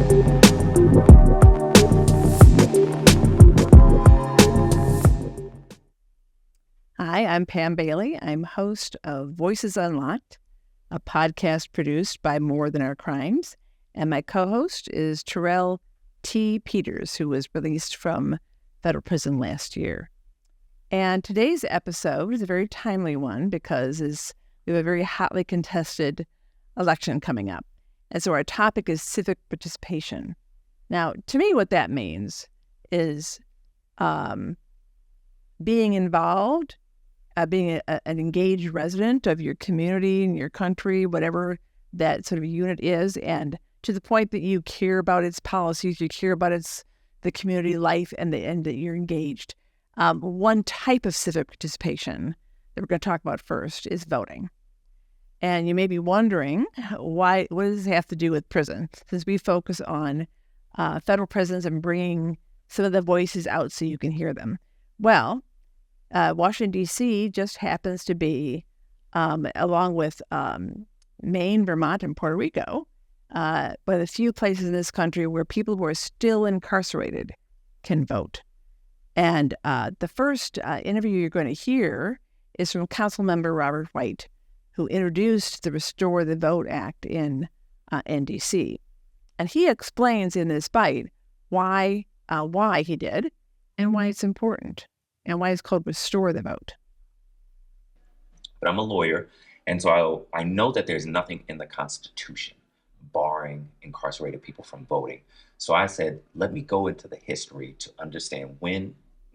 Hi, I'm Pam Bailey. I'm host of Voices Unlocked, a podcast produced by More Than Our Crimes. And my co-host is Terrell T. Peters, who was released from federal prison last year. And today's episode is a very timely one because we have a very hotly contested election coming up. And so our topic is civic participation. Now, to me, what that means is being involved, being an engaged resident of your community and your country, whatever that sort of unit is, and to the point that you care about its policies, you care about the community life, and that you're engaged. One type of civic participation that we're going to talk about first is voting. And you may be wondering, what does this have to do with prison? Since we focus on federal prisons and bringing some of the voices out so you can hear them. Well, Washington, D.C. just happens to be, along with Maine, Vermont, and Puerto Rico, one of the few places in this country where people who are still incarcerated can vote. And the first interview you're going to hear is from Councilmember Robert White, who introduced the Restore the Vote Act in D.C. And he explains in this bite why he did and why it's important, and why it's called Restore the Vote. But I'm a lawyer, and so I know that there's nothing in the Constitution barring incarcerated people from voting. So I said, let me go into the history to understand when,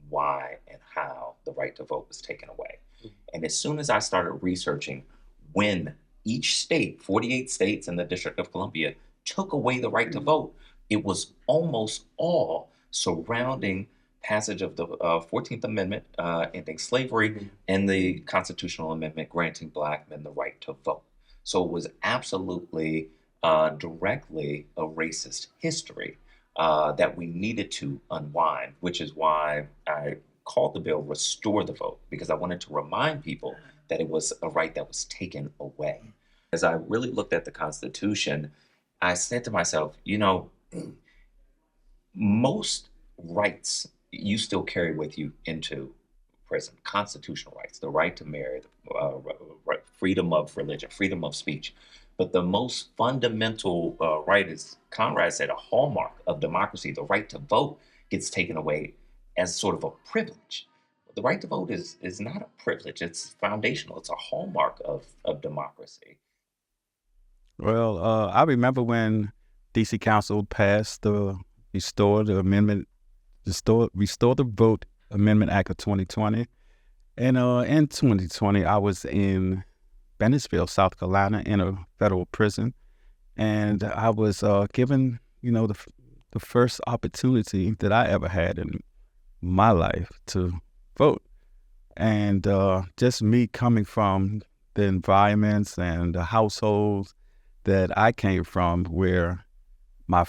why, and how the right to vote was taken away. And as soon as I started researching when each state, 48 states and the District of Columbia, took away the right to vote, it was almost all surrounding passage of the 14th Amendment ending slavery and the constitutional amendment granting Black men the right to vote. So it was absolutely directly a racist history that we needed to unwind, which is why I called the bill Restore the Vote, because I wanted to remind people that it was a right that was taken away. As I really looked at the Constitution, I said to myself, most rights you still carry with you into prison. Constitutional rights, the right to marry, freedom of religion, freedom of speech. But the most fundamental right, is Conrad said, a hallmark of democracy, the right to vote, gets taken away as sort of a privilege. The right to vote is not a privilege. It's foundational. It's a hallmark of democracy. Well, I remember when D.C. Council passed the Restore the Vote Amendment Act of 2020. And in 2020, I was in Bennettsville, South Carolina, in a federal prison. And I was given, the first opportunity that I ever had in my life to vote. And just me coming from the environments and the households that I came from, where my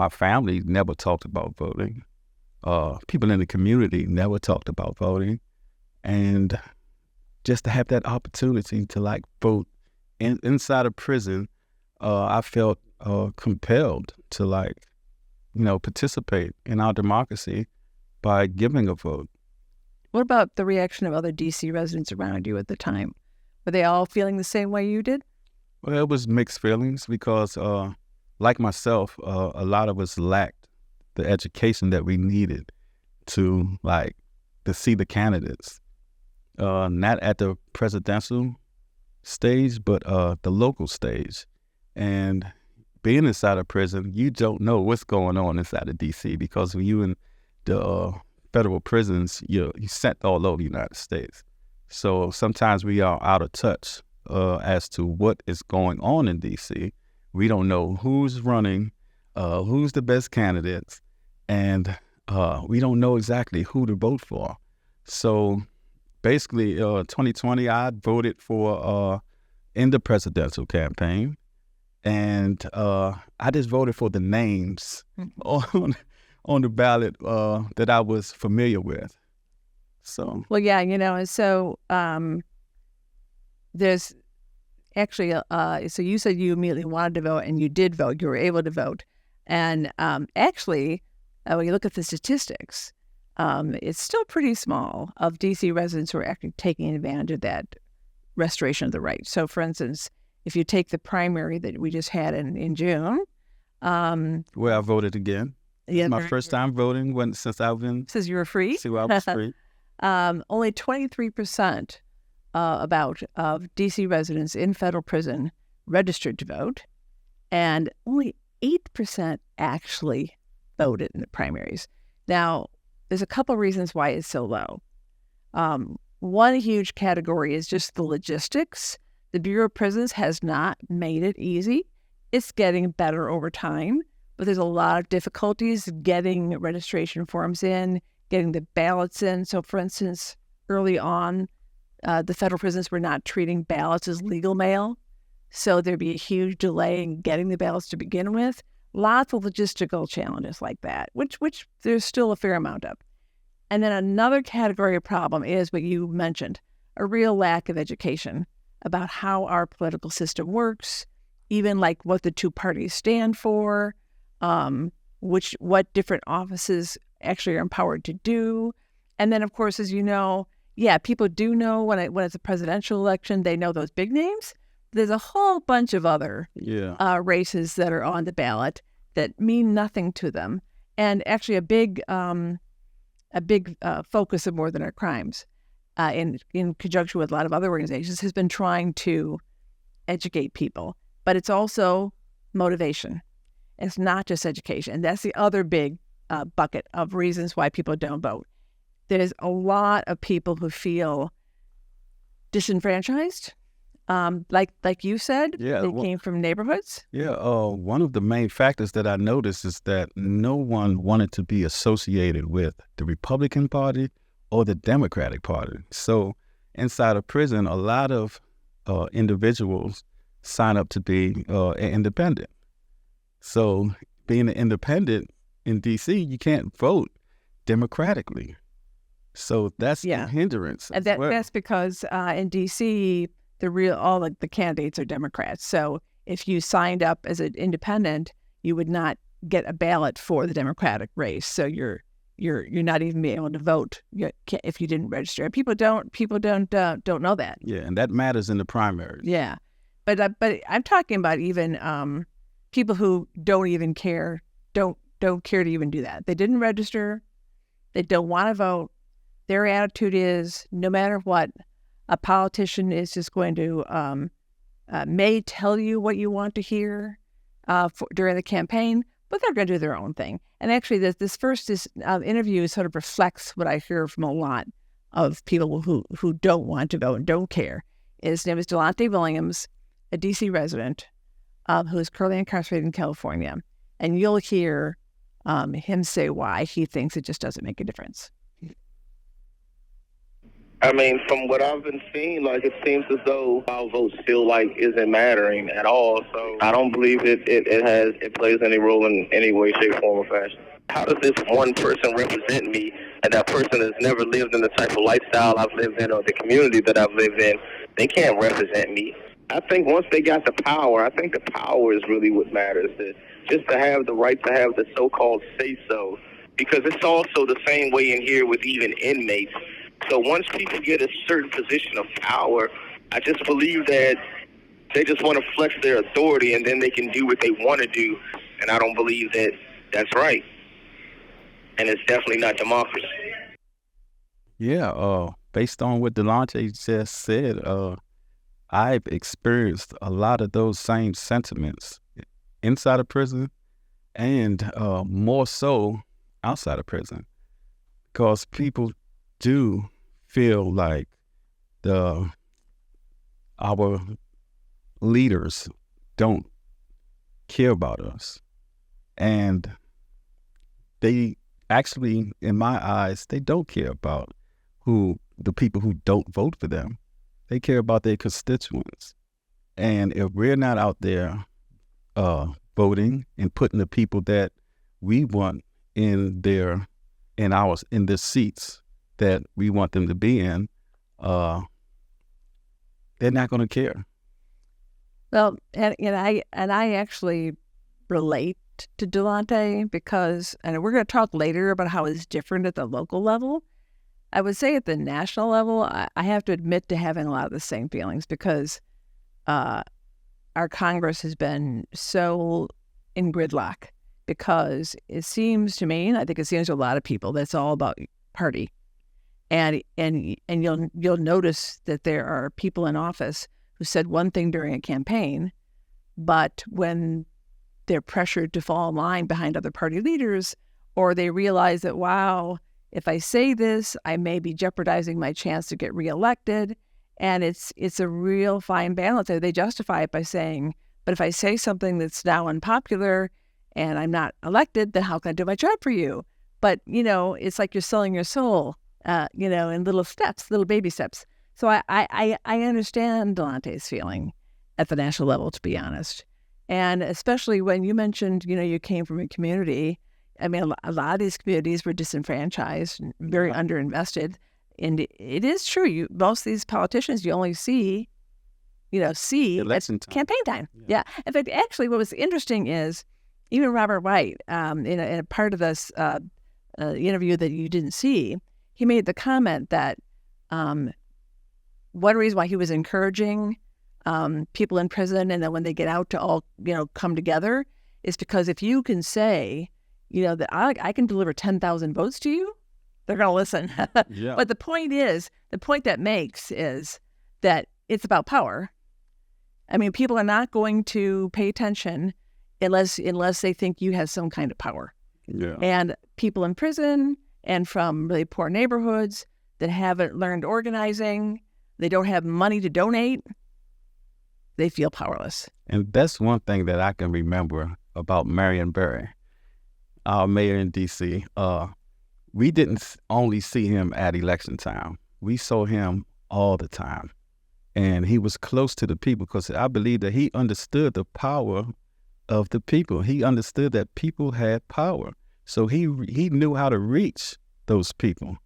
family never talked about voting. People in the community never talked about voting. And just to have that opportunity to vote inside a prison, I felt compelled to participate in our democracy by giving a vote. What about the reaction of other D.C. residents around you at the time? Were they all feeling the same way you did? Well, it was mixed feelings because, like myself, a lot of us lacked the education that we needed to see the candidates, not at the presidential stage, but the local stage. And being inside a prison, you don't know what's going on inside of D.C. because when you in the federal prisons, you're sent all over the United States. So sometimes we are out of touch as to what is going on in D.C. We don't know who's running, who's the best candidates, and we don't know exactly who to vote for. So basically, 2020, I voted for in the presidential campaign, and I just voted for the names on the ballot that I was familiar with. So well, yeah, and so there's actually so you said you immediately wanted to vote, and you did vote. You were able to vote. And actually, when you look at the statistics, it's still pretty small of DC residents who are actually taking advantage of that restoration of the right. So, for instance, if you take the primary that we just had in June, where I voted again. yeah, My first time voting since I've been. says you were free. See, I was free. Only 23% about of DC residents in federal prison registered to vote, and only 8% actually voted in the primaries. Now, there's a couple reasons why it's so low. One huge category is just the logistics. The Bureau of Prisons has not made it easy. It's getting better over time, but there's a lot of difficulties getting registration forms in, getting the ballots in. So, for instance, early on, the federal prisons were not treating ballots as legal mail. So there'd be a huge delay in getting the ballots to begin with. Lots of logistical challenges like that, which there's still a fair amount of. And then another category of problem is what you mentioned, a real lack of education about how our political system works, even like what the two parties stand for, what different offices actually are empowered to do. And then, of course, as you know, people do know when it's a presidential election, they know those big names. There's a whole bunch of other races that are on the ballot that mean nothing to them. And actually a big focus of More Than Our Crimes in conjunction with a lot of other organizations has been trying to educate people. But it's also motivation. It's not just education. And that's the other big bucket of reasons why people don't vote. There's a lot of people who feel disenfranchised. Like you said, they came from neighborhoods. Yeah, one of the main factors that I noticed is that no one wanted to be associated with the Republican Party or the Democratic Party. So inside a prison, a lot of individuals sign up to be an independent. So being an independent in D.C., you can't vote democratically. So that's the hindrance. And that's because in D.C., all the candidates are Democrats. So if you signed up as an independent, you would not get a ballot for the Democratic race. So you're not even being able to vote if you didn't register. And people don't know that. Yeah, and that matters in the primaries. Yeah, but I'm talking about even people who don't even care, don't care to even do that. They didn't register. They don't want to vote. Their attitude is no matter what, a politician is just going to may tell you what you want to hear during the campaign, but they're going to do their own thing. And actually, this first interview sort of reflects what I hear from a lot of people who don't want to vote and don't care. His name is Delonte Williams, a D.C. resident who is currently incarcerated in California. And you'll hear him say why he thinks it just doesn't make a difference. I mean, from what I've been seeing, it seems as though our vote still isn't mattering at all. So I don't believe it plays any role in any way, shape, form, or fashion. How does this one person represent me, and that person has never lived in the type of lifestyle I've lived in or the community that I've lived in? They can't represent me. I think once they got the power, I think the power is really what matters. Just to have the right to have the so-called say-so, because it's also the same way in here with even inmates. So once people get a certain position of power, I just believe that they just want to flex their authority and then they can do what they want to do. And I don't believe that that's right. And it's definitely not democracy. Yeah, based on what Delonte just said, I've experienced a lot of those same sentiments inside of prison and more so outside of prison, because people do feel like our leaders don't care about us. And they actually, in my eyes, they don't care about the people who don't vote for them. They care about their constituents. And if we're not out there voting and putting the people that we want in the seats that we want them to be in, they're not going to care. Well, and I actually relate to Delonte because, and we're going to talk later about how it's different at the local level. I would say at the national level, I have to admit to having a lot of the same feelings because our Congress has been so in gridlock because it seems to me, and I think it seems to a lot of people, that's all about party. And you'll notice that there are people in office who said one thing during a campaign, but when they're pressured to fall in line behind other party leaders, or they realize that, wow, if I say this, I may be jeopardizing my chance to get reelected. And it's a real fine balance. They justify it by saying, but if I say something that's now unpopular and I'm not elected, then how can I do my job for you? But, it's like you're selling your soul, in little steps, little baby steps. So I understand Delonte's feeling at the national level, to be honest. And especially when you mentioned, you came from a community. I mean, a lot of these communities were disenfranchised, very underinvested. And it is true. Most of these politicians you only see Election time. campaign time. Yeah. In fact, actually, what was interesting is even Robert White, in a part of this interview that you didn't see, he made the comment that one reason why he was encouraging people in prison and then when they get out to all, come together is because if you can say, that I can deliver 10,000 votes to you, they're going to listen. Yeah. But the point that makes is that it's about power. I mean, people are not going to pay attention unless they think you have some kind of power. Yeah. And people in prison and from really poor neighborhoods that haven't learned organizing, they don't have money to donate, they feel powerless. And that's one thing that I can remember about Marion Barry, our mayor in D.C. We didn't only see him at election time. We saw him all the time. And he was close to the people because I believe that he understood the power of the people. He understood that people had power. So he knew how to reach those people.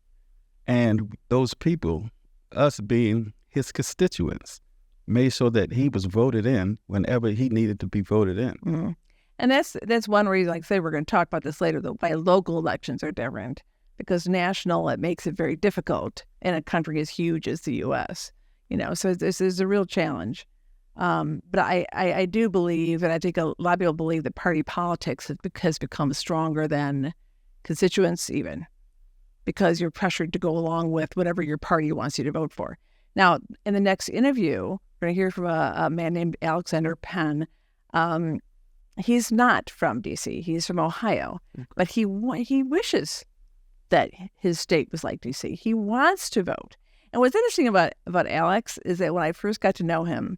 And those people, us being his constituents, made sure that he was voted in whenever he needed to be voted in. Mm-hmm. And that's one reason, like I say, we're going to talk about this later, though, why local elections are different. Because national, it makes it very difficult in a country as huge as the U.S., so this is a real challenge. But I do believe, and I think a lot of people believe that party politics has become stronger than constituents even, because you're pressured to go along with whatever your party wants you to vote for. Now, in the next interview, we're going to hear from a man named Alexander Penn. He's not from D.C. He's from Ohio, but he wishes that his state was like D.C. He wants to vote. And what's interesting about Alex is that when I first got to know him,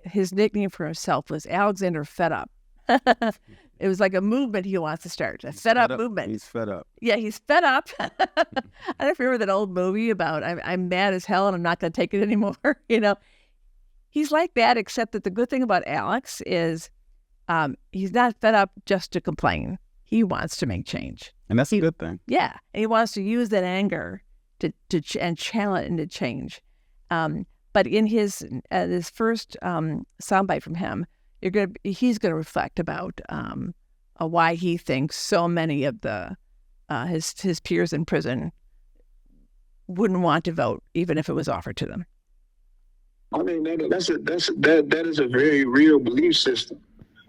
his nickname for himself was Alexander Fed Up. It was like a movement he wants to start, a fed up movement. He's fed up. Yeah, he's fed up. I don't know if you remember that old movie about I'm mad as hell and I'm not going to take it anymore. He's like that, except that the good thing about Alex is he's not fed up just to complain. He wants to make change. And that's a good thing. Yeah, and he wants to use that anger and channel it into change. But in his first soundbite from him, he's going to reflect about why he thinks so many of his peers in prison wouldn't want to vote, even if it was offered to them. I mean, that is a very real belief system.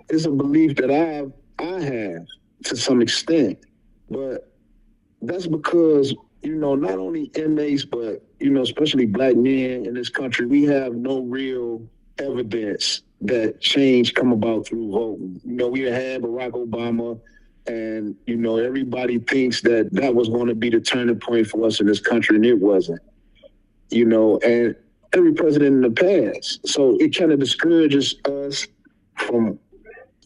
It's a belief that I have to some extent, but that's because, not only inmates, but, especially black men in this country, we have no real evidence that change come about through voting. We had Barack Obama, and, everybody thinks that was going to be the turning point for us in this country, and it wasn't, and every president in the past. So it kind of discourages us from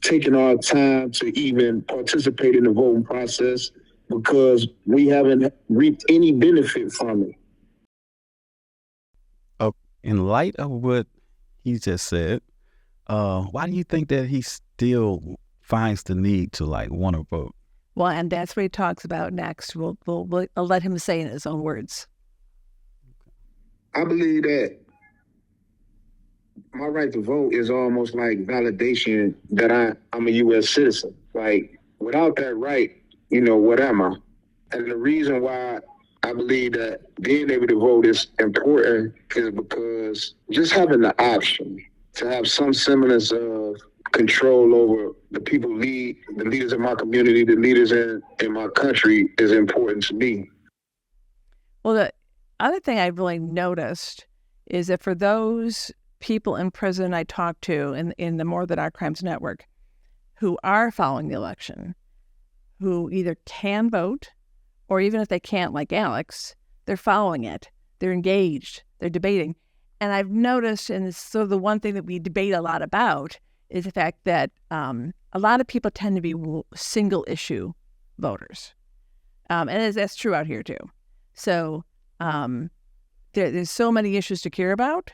taking our time to even participate in the voting process because we haven't reaped any benefit from it. In light of what he just said, why do you think that he still finds the need to want to vote? Well, and that's what he talks about next. I'll let him say in his own words. I believe that my right to vote is almost like validation that I'm a U.S. citizen. Like, without that right, what am I? And the reason why I believe that being able to vote is important is because just having the option to have some semblance of control over the people the leaders in my community, the leaders in my country is important to me. Well, the other thing I really noticed is that for those people in prison I talked to in the More Than Our Crimes Network who are following the election, who either can vote or even if they can't, like Alex, they're following it. They're engaged. They're debating. And I've noticed, and it's sort of the one thing that we debate a lot about, is the fact that a lot of people tend to be single issue voters. And that's true out here too. So there's so many issues to care about.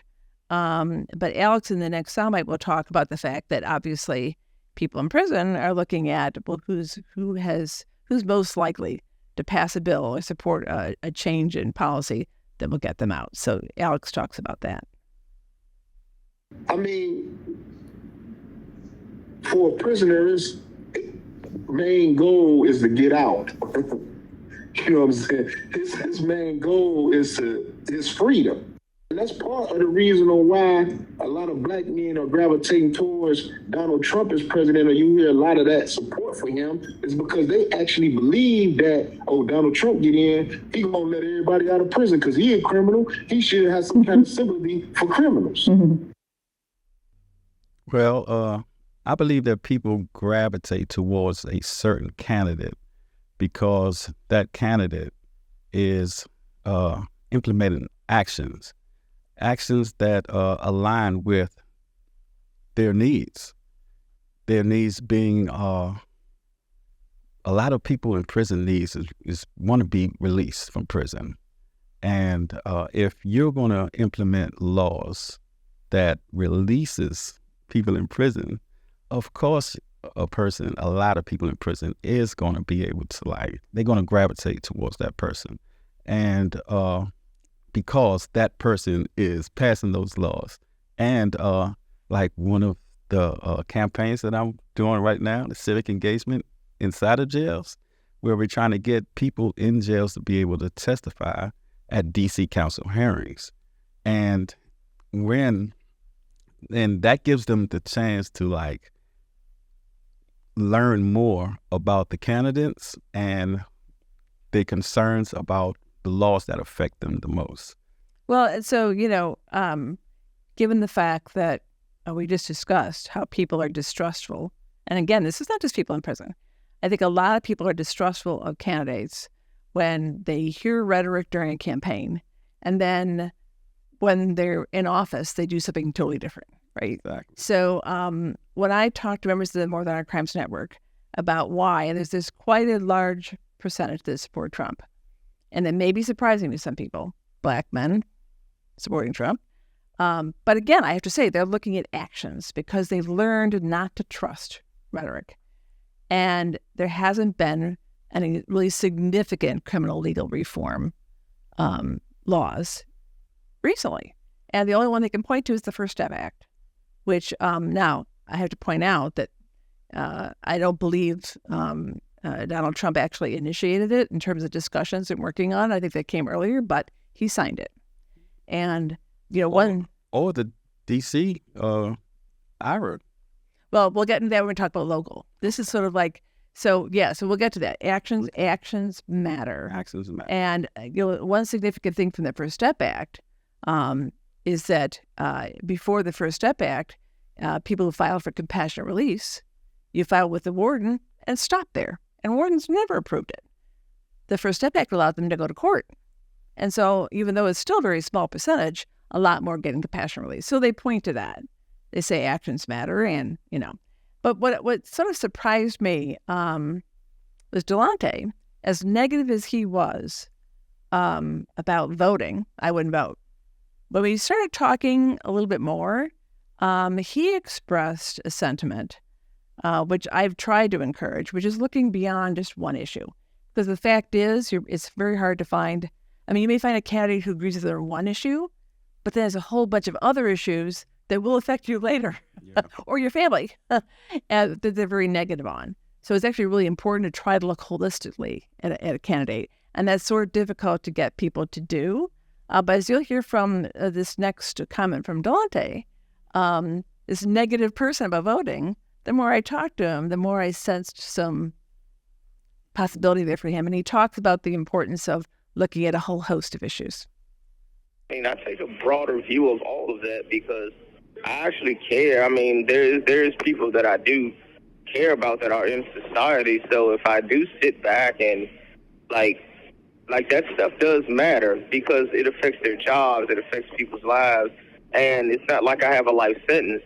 But Alex in the next soundbite will talk about the fact that obviously people in prison are looking at, well, who's most likely to pass a bill or support a change in policy that will get them out. So Alex talks about that. I mean, for prisoners, main goal is to get out. You know what I'm saying? His main goal is his freedom. And that's part of the reason on why a lot of black men are gravitating towards Donald Trump as president, or you hear a lot of that support for him, is because they actually believe that, Donald Trump get in, he gonna let everybody out of prison because he a criminal. He should have some kind of sympathy for criminals. Mm-hmm. Well, I believe that people gravitate towards a certain candidate because that candidate is implementing actions that align with their needs. Their needs being a lot of people in prison needs is want to be released from prison. And if you're going to implement laws that releases people in prison, of course, a lot of people in prison is going to be able to they're going to gravitate towards that person. And because that person is passing those laws. And like one of the campaigns that I'm doing right now, the civic engagement inside of jails, where we're trying to get people in jails to be able to testify at DC Council hearings. And that gives them the chance to learn more about the candidates and their concerns about the laws that affect them the most. Well, and so, given the fact that we just discussed how people are distrustful, and again, this is not just people in prison. I think a lot of people are distrustful of candidates when they hear rhetoric during a campaign, and then when they're in office, they do something totally different, right? Exactly. So when I talk to members of the More Than Our Crimes Network about why, and there's quite a large percentage that support Trump, and that may be surprising to some people, Black men supporting Trump. But again, I have to say, they're looking at actions because they've learned not to trust rhetoric. And there hasn't been any really significant criminal legal reform laws recently. And the only one they can point to is the First Step Act, which now I have to point out that I don't believe Donald Trump actually initiated it in terms of discussions and working on it. I think that came earlier, but he signed it. And, Or the DC IRA. Well, we'll get into that when we talk about local. This is sort of so we'll get to that. Actions matter. Actions matter. And, one significant thing from the First Step Act is that before the First Step Act, people who filed for compassionate release, you file with the warden and stop there. And wardens never approved it. The First Step Act allowed them to go to court. And so even though it's still a very small percentage, a lot more getting compassionate release. So they point to that. They say actions matter and, But what sort of surprised me was Delonte, as negative as he was about voting, I wouldn't vote. But when he started talking a little bit more, he expressed a sentiment which I've tried to encourage, which is looking beyond just one issue. Because the fact is, it's very hard to find. You may find a candidate who agrees with their one issue, but then there's a whole bunch of other issues that will affect you later or your family that they're very negative on. So it's actually really important to try to look holistically at a candidate. And that's sort of difficult to get people to do. But as you'll hear from this next comment from Delonte, this negative person about voting, the more I talked to him, the more I sensed some possibility there for him. And he talks about the importance of looking at a whole host of issues. I mean, I take a broader view of all of that because I actually care. I mean, there's people that I do care about that are in society. So if I do sit back and like that stuff does matter because it affects their jobs, it affects people's lives, and it's not like I have a life sentence.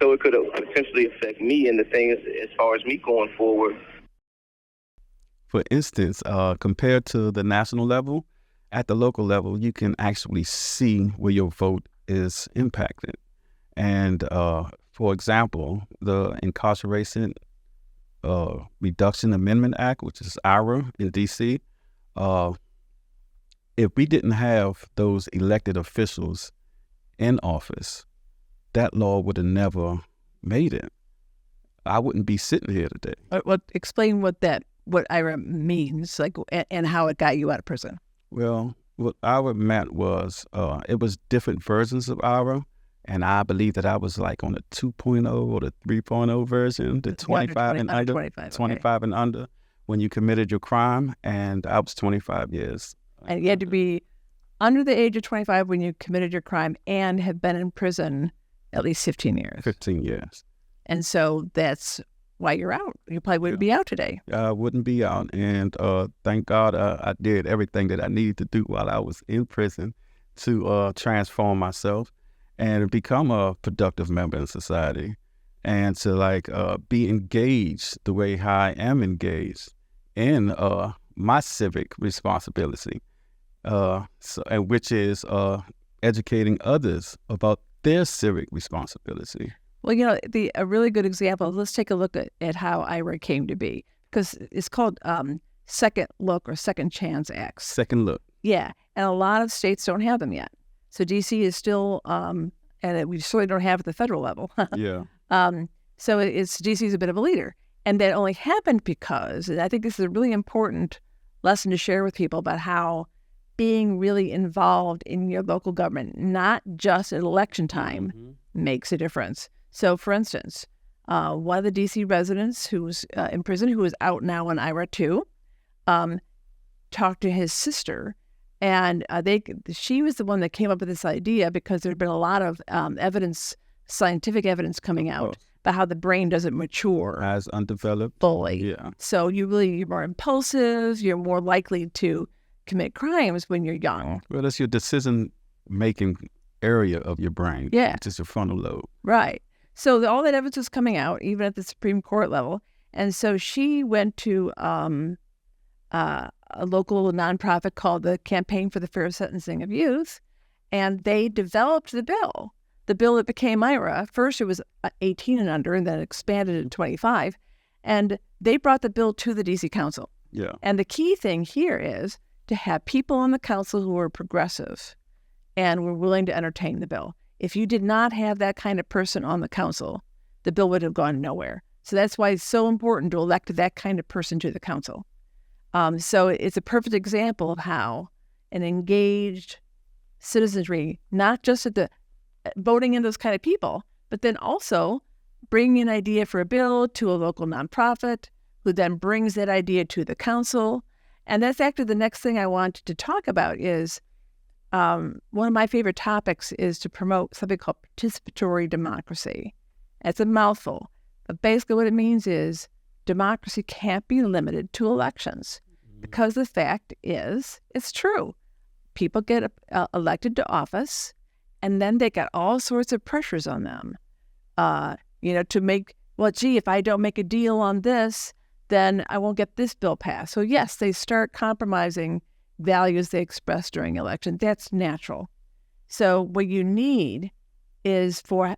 So it could potentially affect me and the things as far as me going forward. For instance, compared to the national level, at the local level, you can actually see where your vote is impacted. And for example, the Incarceration Reduction Amendment Act, which is IRA in D.C., if we didn't have those elected officials in office, that law would have never made it. I wouldn't be sitting here today. Well, explain what IRA means, like, and how it got you out of prison. Well, what IRA meant was it was different versions of IRA, and I believe that I was like on the 2.0 or the 3.0 version, the 25 and under, 25 and under, when you committed your crime, and I was 25 years. And you had to be under the age of 25 when you committed your crime and have been in prison at least 15 years. 15 years. And so that's why you're out. You probably wouldn't be out today. I wouldn't be out. And thank God I did everything that I needed to do while I was in prison to transform myself and become a productive member in society and to be engaged the way how I am engaged in my civic responsibility, which is educating others about their civic responsibility. Well, you know, a really good example, let's take a look at how IRA came to be, because it's called Second Look or Second Chance Acts. Second Look. Yeah, and a lot of states don't have them yet. So D.C. is still, and we certainly don't have it at the federal level. Yeah. So D.C. is a bit of a leader. And that only happened because, and I think this is a really important lesson to share with people about how being really involved in your local government, not just at election time, makes a difference. So, for instance, one of the D.C. residents who was in prison, who is out now on IRA 2, talked to his sister, and she was the one that came up with this idea because there had been a lot of scientific evidence coming out about how the brain doesn't mature as undeveloped fully. Yeah. So you're more impulsive, you're more likely to commit crimes when you're young. Well, that's your decision-making area of your brain. Yeah. Which is your frontal lobe. Right. So all that evidence was coming out, even at the Supreme Court level. And so she went to a local nonprofit called the Campaign for the Fair Sentencing of Youth, and they developed the bill that became IRA. First, it was 18 and under, and then expanded to 25. And they brought the bill to the D.C. Council. Yeah. And the key thing here is to have people on the council who are progressive and were willing to entertain the bill. If you did not have that kind of person on the council, the bill would have gone nowhere. So that's why it's so important to elect that kind of person to the council. So it's a perfect example of how an engaged citizenry, not just at the voting in those kind of people, but then also bringing an idea for a bill to a local nonprofit, who then brings that idea to the council. And that's actually the next thing I wanted to talk about is one of my favorite topics is to promote something called participatory democracy. It's a mouthful, but basically what it means is democracy can't be limited to elections because the fact is, it's true. People get elected to office, and then they got all sorts of pressures on them, to make, if I don't make a deal on this, then I won't get this bill passed. So yes, they start compromising values they express during election. That's natural. So what you need is for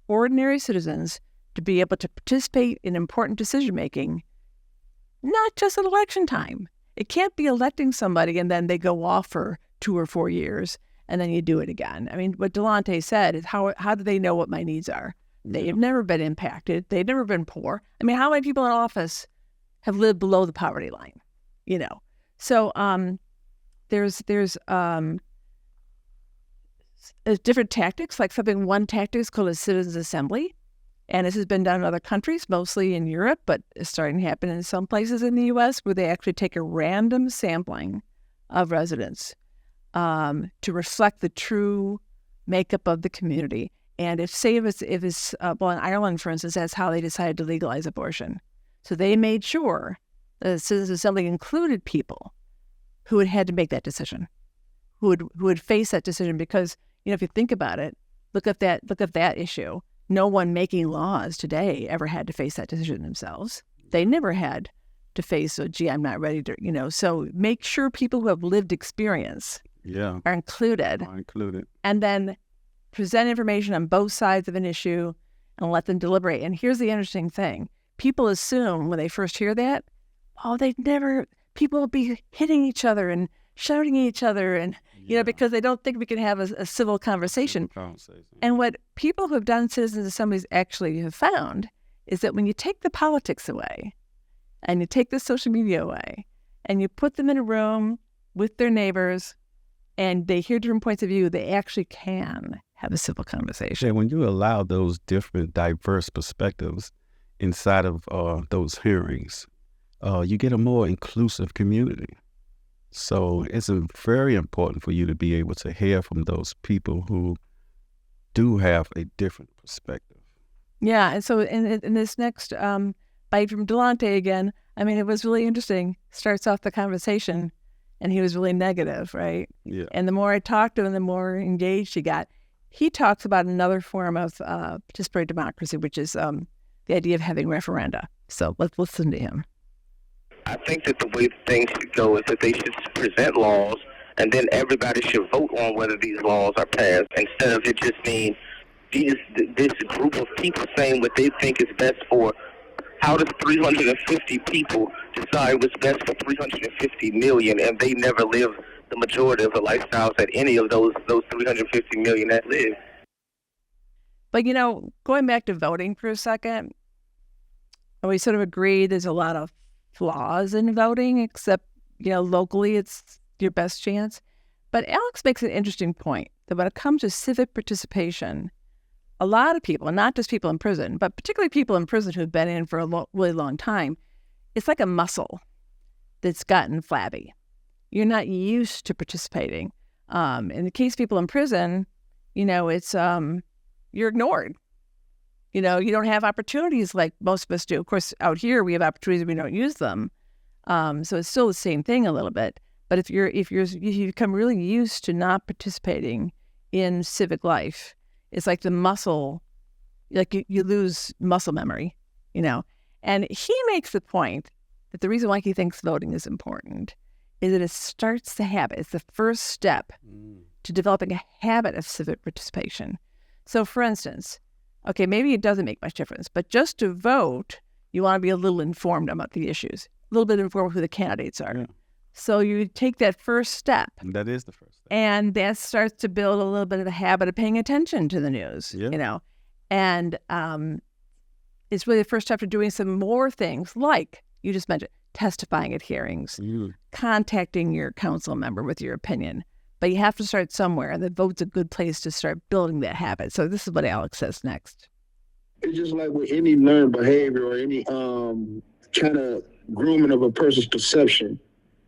ordinary citizens to be able to participate in important decision-making, not just at election time. It can't be electing somebody and then they go off for 2 or 4 years and then you do it again. I mean, what Delonte said is how do they know what my needs are? They've never been impacted. They've never been poor. I mean, how many people in office have lived below the poverty line? You know, so there's different tactics. Like one tactic is called a citizens assembly, and this has been done in other countries, mostly in Europe, but it's starting to happen in some places in the U.S. where they actually take a random sampling of residents to reflect the true makeup of the community. And if it's in Ireland, for instance, that's how they decided to legalize abortion. So they made sure the Citizens Assembly included people who had to make that decision, who would face that decision. Because, you know, if you think about it, look at that issue. No one making laws today ever had to face that decision themselves. They never had to face, gee, I'm not ready to, you know. So make sure people who have lived experience are included. And then present information on both sides of an issue and let them deliberate. And here's the interesting thing. People assume when they first hear that, people will be hitting each other and shouting at each other and, you know, because they don't think we can have a civil conversation. And what people who have done citizens assemblies actually have found is that when you take the politics away and you take the social media away and you put them in a room with their neighbors and they hear different points of view, they actually can have a civil conversation. Yeah, when you allow those different diverse perspectives inside of those hearings, you get a more inclusive community. So it's very important for you to be able to hear from those people who do have a different perspective. Yeah, and so in this next bite from Delonte again, I mean, it was really interesting. Starts off the conversation, and he was really negative, right? Yeah. And the more I talked to him, the more engaged he got. He talks about another form of participatory democracy, which is the idea of having referenda. So let's listen to him. I think that the way things should go is that they should present laws, and then everybody should vote on whether these laws are passed, instead of it just being this group of people saying what they think is best for. How does 350 people decide what's best for 350 million, and they never live the majority of the lifestyles that any of those 350 million that live? But, you know, going back to voting for a second, we sort of agree there's a lot of flaws in voting, except, you know, locally it's your best chance. But Alex makes an interesting point that when it comes to civic participation, a lot of people, not just people in prison, but particularly people in prison who've been in for a really long time, it's like a muscle that's gotten flabby. You're not used to participating. In the case of people in prison, you know, it's you're ignored. You know, you don't have opportunities like most of us do. Of course, out here we have opportunities, we don't use them. So it's still the same thing a little bit. But if you become really used to not participating in civic life, it's like the muscle, like you lose muscle memory, you know. And he makes the point that the reason why he thinks voting is important is that it starts the habit. It's the first step to developing a habit of civic participation. So, for instance, okay, maybe it doesn't make much difference, but just to vote, you want to be a little informed about the issues, a little bit informed who the candidates are. Yeah. So you take that first step. And that is the first step. And that starts to build a little bit of a habit of paying attention to the news, you know. And it's really the first step to doing some more things, like you just mentioned, testifying at hearings, contacting your council member with your opinion. But you have to start somewhere, and the vote's a good place to start building that habit. So this is what Alex says next. It's just like with any learned behavior or any kind of grooming of a person's perception.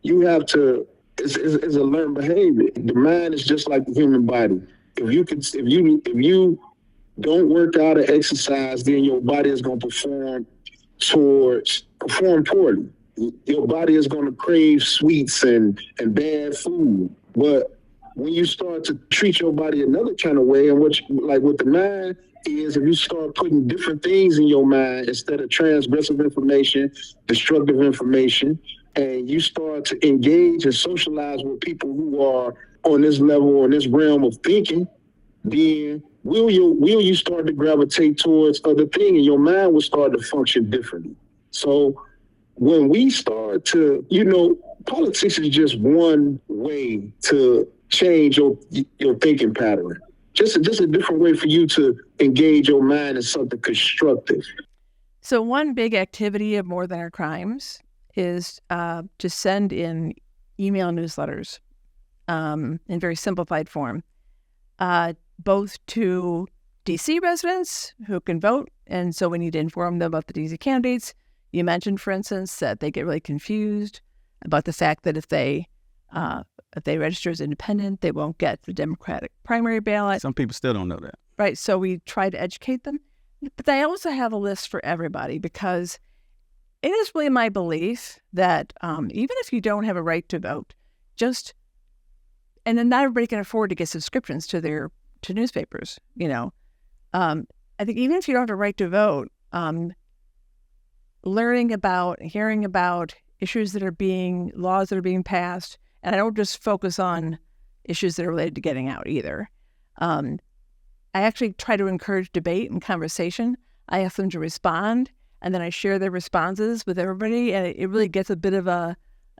You have to, it's a learned behavior. The mind is just like the human body. If you don't work out or exercise, then your body is going to perform poorly. Your body is going to crave sweets and bad food. But when you start to treat your body another kind of way, and with the mind is, if you start putting different things in your mind instead of transgressive information, destructive information, and you start to engage and socialize with people who are on this level, on this realm of thinking, then will you start to gravitate towards other things, and your mind will start to function differently. So when we start to, politics is just one way to change your thinking pattern. Just a different way for you to engage your mind in something constructive. So one big activity of More Than Our Crimes is to send in email newsletters in very simplified form, both to DC residents who can vote, and so we need to inform them about the DC candidates. You mentioned, for instance, that they get really confused about the fact that if they register as independent, they won't get the Democratic primary ballot. Some people still don't know that. Right, so we try to educate them. But I also have a list for everybody because it is really my belief that even if you don't have a right to vote, and then not everybody can afford to get subscriptions to newspapers, I think even if you don't have a right to vote, learning about, hearing about issues laws that are being passed, and I don't just focus on issues that are related to getting out either. I actually try to encourage debate and conversation. I ask them to respond, and then I share their responses with everybody, and it really gets a bit of a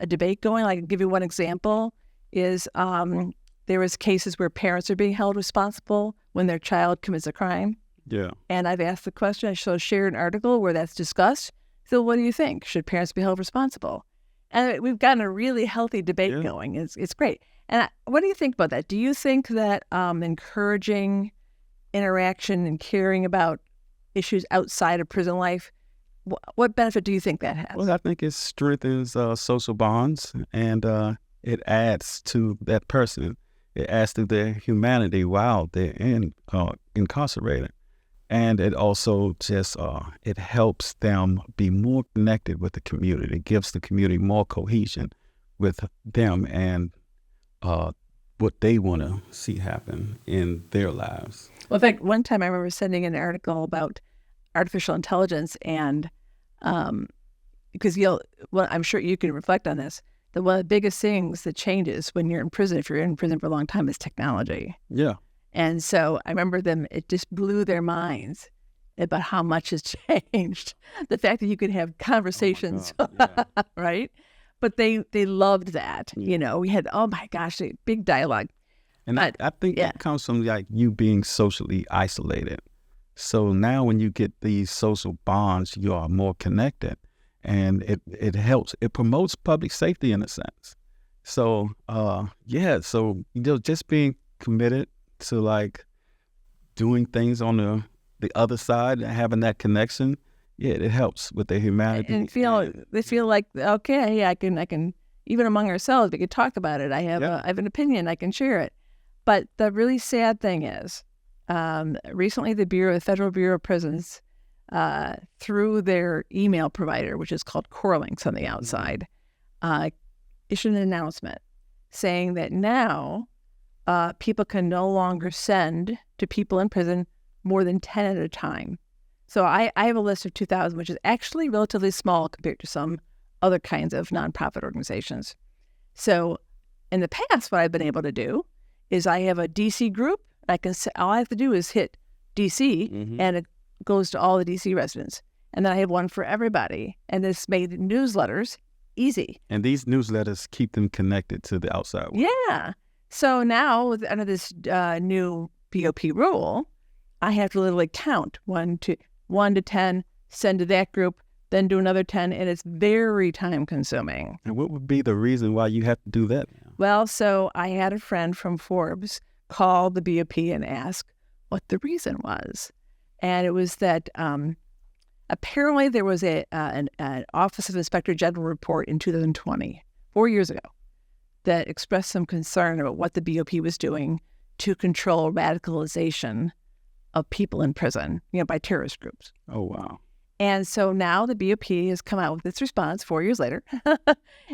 debate going. Like, I'll give you one example is there was cases where parents are being held responsible when their child commits a crime. Yeah. And I've asked the question, I share an article where that's discussed. So what do you think? Should parents be held responsible? And we've gotten a really healthy debate going. It's great. And what do you think about that? Do you think that encouraging interaction and caring about issues outside of prison life, what benefit do you think that has? Well, I think it strengthens social bonds, and it adds to that person. It adds to their humanity while they're incarcerated. And it also just, it helps them be more connected with the community. It gives the community more cohesion with them and what they want to see happen in their lives. Well, in fact, one time I remember sending an article about artificial intelligence, and because I'm sure you can reflect on this, that one of the biggest things that changes when you're in prison, if you're in prison for a long time, is technology. Yeah. And so I remember it just blew their minds about how much has changed. The fact that you could have conversations, right? But they loved that. We had, oh my gosh, a big dialogue. And I think it comes from like you being socially isolated. So now when you get these social bonds, you are more connected, and it helps. It promotes public safety in a sense. So so just being committed to like doing things on the other side and having that connection, it helps with their humanity. And they feel like, okay, I can even among ourselves we could talk about it. I have an opinion, I can share it. But the really sad thing is, recently the Federal Bureau of Prisons, through their email provider, which is called Corlinks on the outside, issued an announcement saying that now people can no longer send to people in prison more than 10 at a time. So I have a list of 2,000, which is actually relatively small compared to some other kinds of nonprofit organizations. So in the past, what I've been able to do is I have a DC group. All I have to do is hit DC, and it goes to all the DC residents. And then I have one for everybody. And this made newsletters easy. And these newsletters keep them connected to the outside world. Yeah. So now, under this new BOP rule, I have to literally count 1 to 10, send to that group, then do another 10, and it's very time consuming. And what would be the reason why you have to do that? Well, so I had a friend from Forbes call the BOP and ask what the reason was. And it was that apparently there was an Office of Inspector General report in 2020, 4 years ago, that expressed some concern about what the BOP was doing to control radicalization of people in prison, by terrorist groups. Oh, wow. And so now the BOP has come out with its response 4 years later.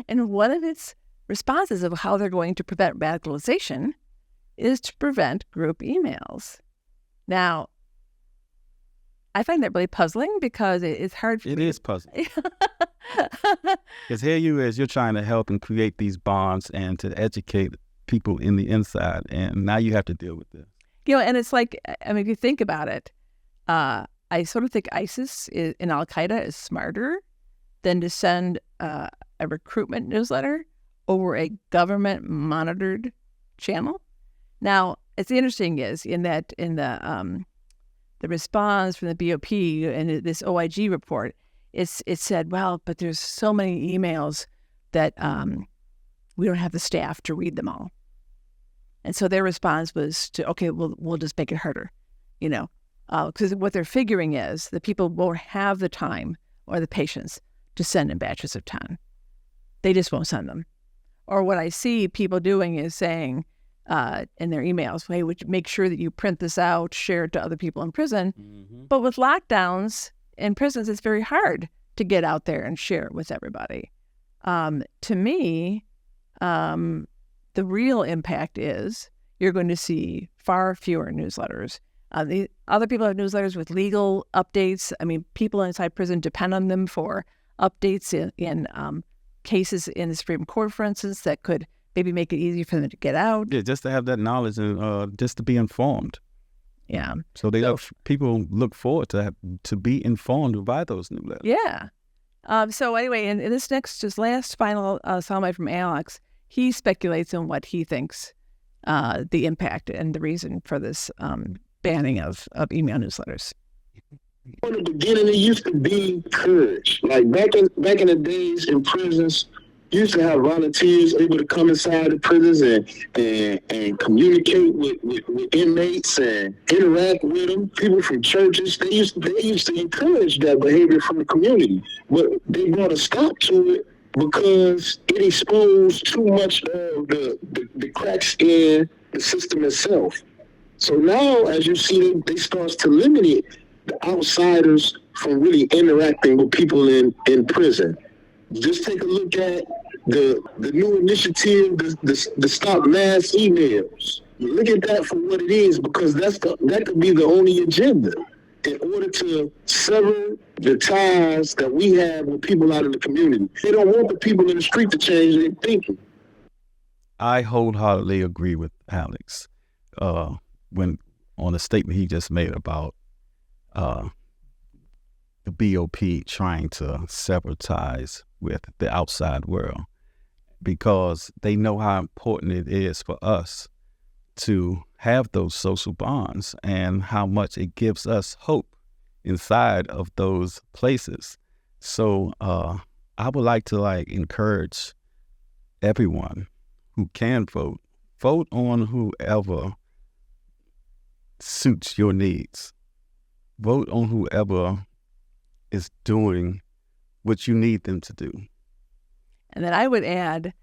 And one of its responses of how they're going to prevent radicalization is to prevent group emails. Now, I find that really puzzling because it's hard. It is puzzling. Because here you're trying to help and create these bonds and to educate people in the inside, and now you have to deal with this. And it's like, if you think about it, I sort of think ISIS and Al-Qaeda is smarter than to send a recruitment newsletter over a government-monitored channel. Now, it's interesting is in the response from the BOP and this OIG report, it said, well, but there's so many emails that we don't have the staff to read them all. And so their response was to, okay, we'll just make it harder, because what they're figuring is that people won't have the time or the patience to send in batches of 10. They just won't send them. Or what I see people doing is saying in their emails, hey, would you make sure that you print this out, share it to other people in prison. Mm-hmm. But with lockdowns in prisons, it's very hard to get out there and share it with everybody. To me, the real impact is you're going to see far fewer newsletters. The other people have newsletters with legal updates. I mean, people inside prison depend on them for updates in cases in the Supreme Court, for instance, that could maybe make it easy for them to get out. Yeah, just to have that knowledge and just to be informed. Yeah. So people look forward to be informed by those newsletters. Yeah. So anyway, in this last final soundbite from Alex, he speculates on what he thinks the impact and the reason for this banning of email newsletters. In the beginning, it used to be courage. Like back in the days in prisons, you used to have volunteers able to come inside the prisons and communicate with inmates and interact with them. People from churches, they used to encourage that behavior from the community, but they brought a stop to it because it exposed too much of the cracks in the system itself. So now, as you see, they start to limit the outsiders from really interacting with people in prison. Just take a look at the new initiative, the Stop Mass Emails. Look at that for what it is, because that could be the only agenda in order to sever the ties that we have with people out in the community. They don't want the people in the street to change their thinking. I wholeheartedly agree with Alex when on the statement he just made about the BOP trying to sever ties with the outside world, because they know how important it is for us to have those social bonds and how much it gives us hope inside of those places. So I would like to encourage everyone who can vote on whoever suits your needs. Vote on whoever is doing what you need them to do. And then I would add,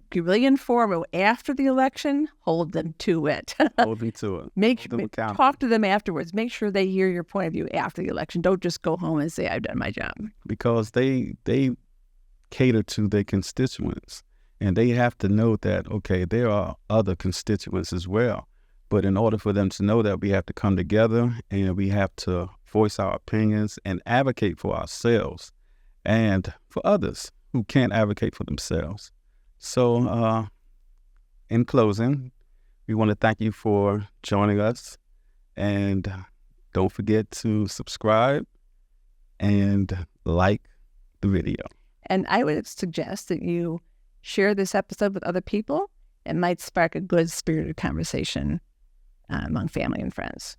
be really informative after the election, hold them to it. Hold them to it. Talk to them afterwards. Make sure they hear your point of view after the election. Don't just go home and say, I've done my job. Because they cater to their constituents, and they have to know that, okay, there are other constituents as well. But in order for them to know that, we have to come together and we have to voice our opinions and advocate for ourselves and for others who can't advocate for themselves. So in closing, we want to thank you for joining us, and don't forget to subscribe and like the video. And I would suggest that you share this episode with other people. It might spark a good spirited conversation among family and friends.